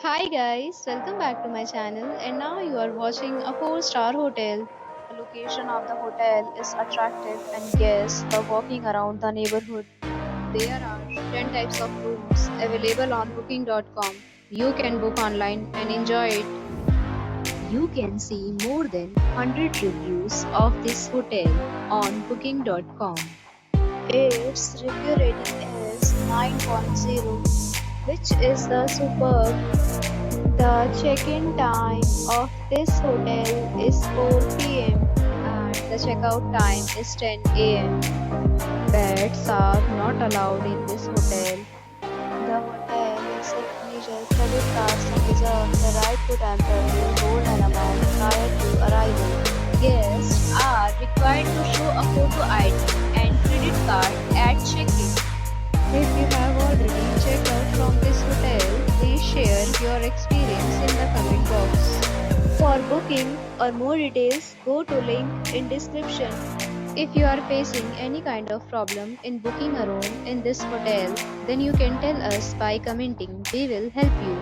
Hi guys, welcome back to my channel and now you are watching a 4-star hotel. The location of the hotel is attractive and guests love walking around the neighborhood. There are 10 types of rooms available on booking.com. You can book online and enjoy it. You can see more than 100 reviews of this hotel on booking.com. Its review rating is 9.0, which is the superb. The check-in time of this hotel is 4 p.m. and the checkout time is 10 a.m. Pets are not allowed in this hotel. The hotel accepts major credit cards and reserves the right to temporarily hold an amount prior to arrival. Guests are required to show a photo ID and credit card at check-in. If you have already checked out from this hotel, please share your experience in the comment box. For booking or more details, go to link in description. If you are facing any kind of problem in booking a room in this hotel, then you can tell us by commenting. We will help you.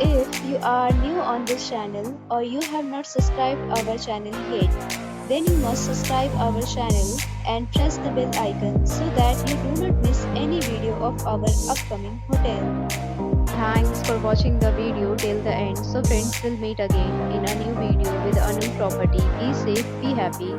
If you are new on this channel or you have not subscribed our channel yet, then you must subscribe our channel and press the bell icon so that you do not miss any video of our upcoming hotel. Thanks for watching the video till the end. So friends, will meet again in a new video with a new property. Be safe, be happy.